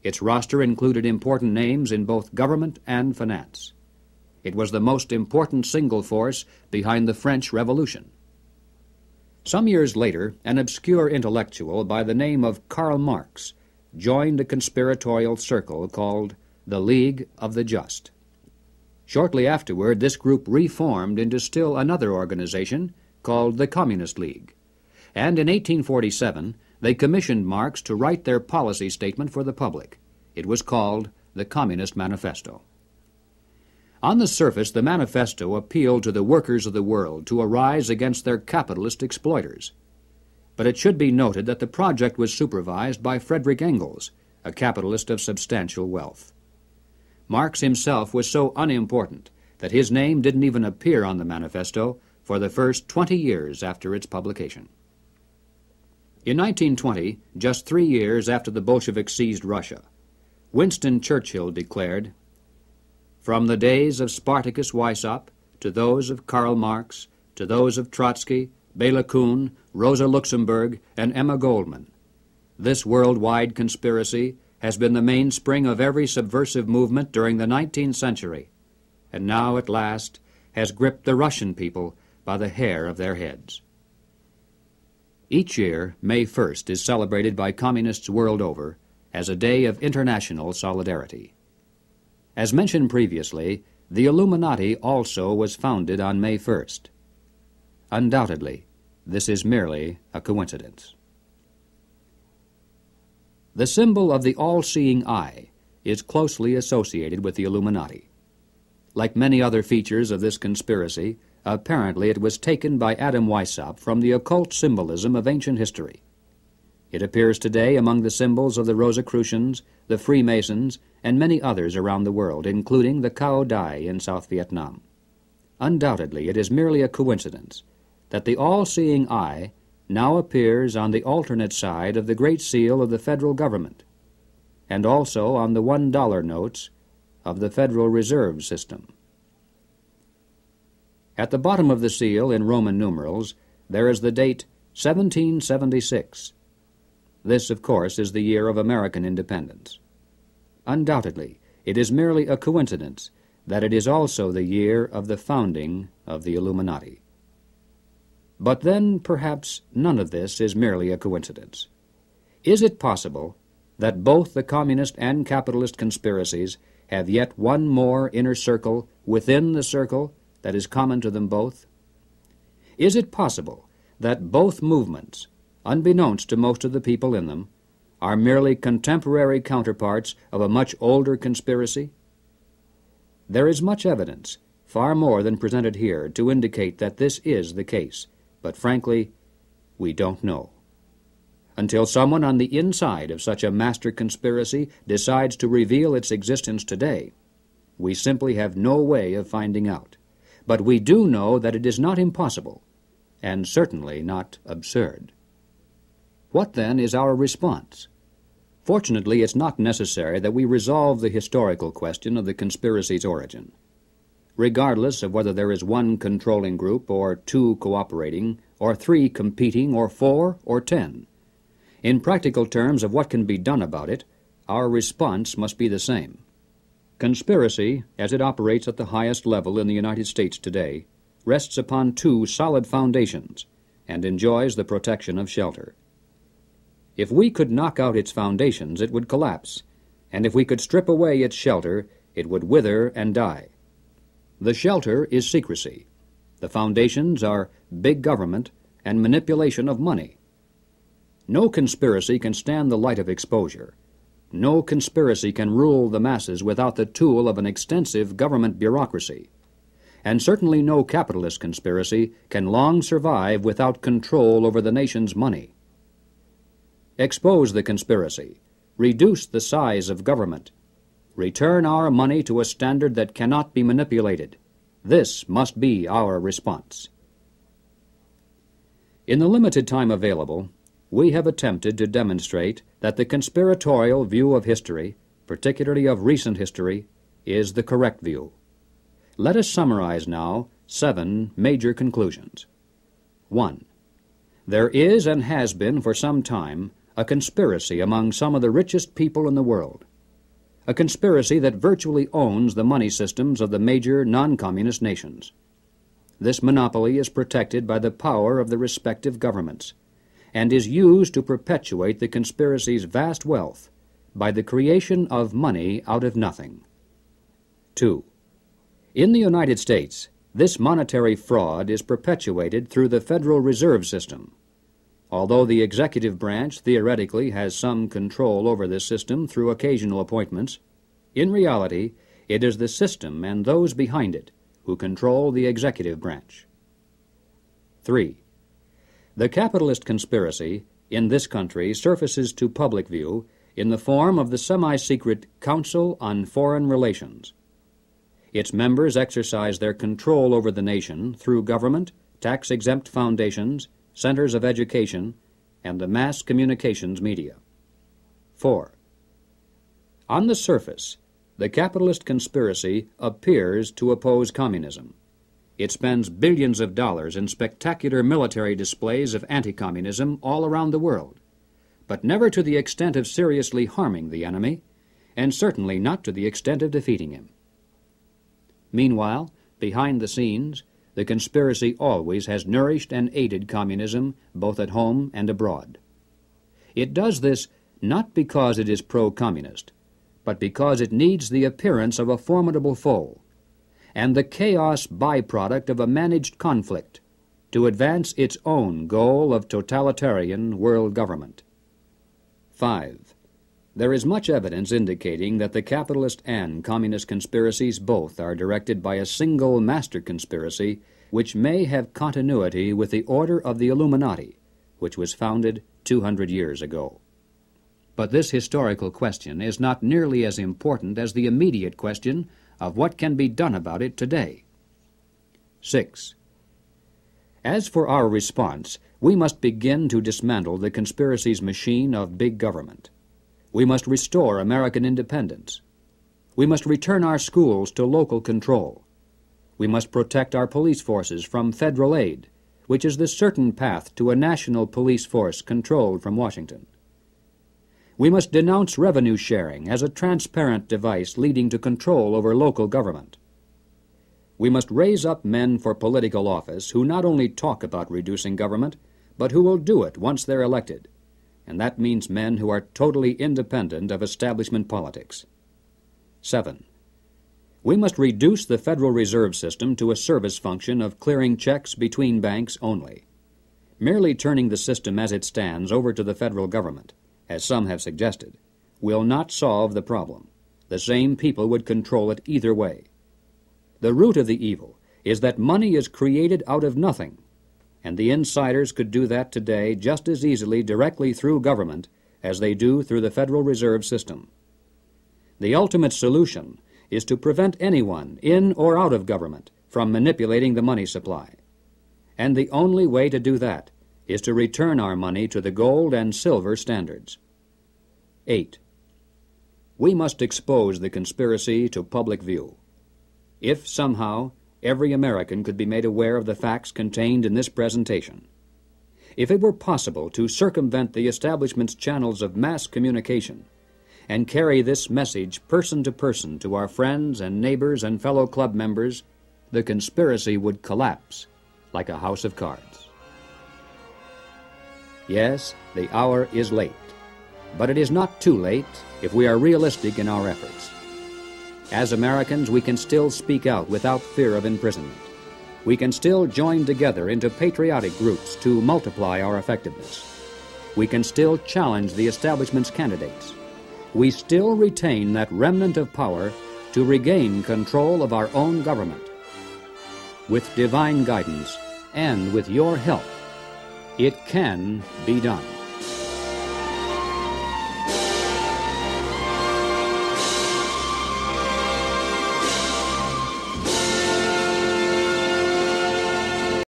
Its roster included important names in both government and finance. It was the most important single force behind the French Revolution. Some years later, an obscure intellectual by the name of Karl Marx joined a conspiratorial circle called the League of the Just. Shortly afterward, this group reformed into still another organization called the Communist League, and in 1847 they commissioned Marx to write their policy statement for the public. It was called the Communist Manifesto. On the surface, the manifesto appealed to the workers of the world to arise against their capitalist exploiters. But it should be noted that the project was supervised by Friedrich Engels, a capitalist of substantial wealth. Marx himself was so unimportant that his name didn't even appear on the manifesto for the first 20 years after its publication. In 1920, just 3 years after the Bolsheviks seized Russia, Winston Churchill declared, "From the days of Spartacus Weishaupt to those of Karl Marx, to those of Trotsky, Bela Kun, Rosa Luxemburg, and Emma Goldman, this worldwide conspiracy has been the mainspring of every subversive movement during the 19th century, and now at last has gripped the Russian people by the hair of their heads." Each year, May 1st is celebrated by communists world over as a day of international solidarity. As mentioned previously, the Illuminati also was founded on May 1st. Undoubtedly, this is merely a coincidence. The symbol of the all-seeing eye is closely associated with the Illuminati. Like many other features of this conspiracy, apparently it was taken by Adam Weishaupt from the occult symbolism of ancient history. It appears today among the symbols of the Rosicrucians, the Freemasons, and many others around the world, including the Cao Dai in South Vietnam. Undoubtedly, it is merely a coincidence that the all-seeing eye now appears on the alternate side of the Great Seal of the federal government, and also on the $1 notes of the Federal Reserve System. At the bottom of the seal, in Roman numerals, there is the date 1776. This, of course, is the year of American independence. Undoubtedly, it is merely a coincidence that it is also the year of the founding of the Illuminati. But then, perhaps, none of this is merely a coincidence. Is it possible that both the communist and capitalist conspiracies have yet one more inner circle within the circle that is common to them both? Is it possible that both movements, unbeknownst to most of the people in them, are merely contemporary counterparts of a much older conspiracy? There is much evidence, far more than presented here, to indicate that this is the case, but frankly, we don't know. Until someone on the inside of such a master conspiracy decides to reveal its existence today, we simply have no way of finding out. But we do know that it is not impossible, and certainly not absurd. What, then, is our response? Fortunately, it's not necessary that we resolve the historical question of the conspiracy's origin. Regardless of whether there is one controlling group, or two cooperating, or three competing, or 4 or 10, in practical terms of what can be done about it, our response must be the same. Conspiracy, as it operates at the highest level in the United States today, rests upon two solid foundations and enjoys the protection of shelter. If we could knock out its foundations, it would collapse, and if we could strip away its shelter, it would wither and die. The shelter is secrecy. The foundations are big government and manipulation of money. No conspiracy can stand the light of exposure. No conspiracy can rule the masses without the tool of an extensive government bureaucracy. And certainly no capitalist conspiracy can long survive without control over the nation's money. Expose the conspiracy. Reduce the size of government. Return our money to a standard that cannot be manipulated. This must be our response. In the limited time available, we have attempted to demonstrate that the conspiratorial view of history, particularly of recent history, is the correct view. Let us summarize now 7 major conclusions. 1. There is and has been for some time a conspiracy among some of the richest people in the world, a conspiracy that virtually owns the money systems of the major non-communist nations. This monopoly is protected by the power of the respective governments, and is used to perpetuate the conspiracy's vast wealth by the creation of money out of nothing. 2. In the United States, this monetary fraud is perpetuated through the Federal Reserve System. Although the executive branch theoretically has some control over this system through occasional appointments, in reality it is the system and those behind it who control the executive branch. 3. The capitalist conspiracy in this country surfaces to public view in the form of the semi-secret Council on Foreign Relations. Its members exercise their control over the nation through government, tax-exempt foundations, centers of education, and the mass communications media. 4. On the surface, the capitalist conspiracy appears to oppose communism. It spends billions of dollars in spectacular military displays of anti-communism all around the world, but never to the extent of seriously harming the enemy, and certainly not to the extent of defeating him. Meanwhile, behind the scenes, the conspiracy always has nourished and aided communism both at home and abroad. It does this not because it is pro-communist, but because it needs the appearance of a formidable foe, and the chaos byproduct of a managed conflict to advance its own goal of totalitarian world government. 5. There is much evidence indicating that the capitalist and communist conspiracies both are directed by a single master conspiracy which may have continuity with the order of the Illuminati, which was founded 200 years ago. But this historical question is not nearly as important as the immediate question of what can be done about it today. 6. As for our response, we must begin to dismantle the conspiracy's machine of big government. We must restore American independence. We must return our schools to local control. We must protect our police forces from federal aid, which is the certain path to a national police force controlled from Washington. We must denounce revenue sharing as a transparent device leading to control over local government. We must raise up men for political office who not only talk about reducing government, but who will do it once they're elected. And that means men who are totally independent of establishment politics. 7. We must reduce the Federal Reserve System to a service function of clearing checks between banks only. Merely turning the system as it stands over to the federal government, as some have suggested, will not solve the problem. The same people would control it either way. The root of the evil is that money is created out of nothing, and the insiders could do that today just as easily directly through government as they do through the Federal Reserve System. The ultimate solution is to prevent anyone, in or out of government, from manipulating the money supply. And the only way to do that is to return our money to the gold and silver standards. 8. We must expose the conspiracy to public view. If somehow every American could be made aware of the facts contained in this presentation, if it were possible to circumvent the establishment's channels of mass communication and carry this message person to person to our friends and neighbors and fellow club members, the conspiracy would collapse like a house of cards. Yes, the hour is late, but it is not too late if we are realistic in our efforts. As Americans, we can still speak out without fear of imprisonment. We can still join together into patriotic groups to multiply our effectiveness. We can still challenge the establishment's candidates. We still retain that remnant of power to regain control of our own government. With divine guidance and with your help, it can be done.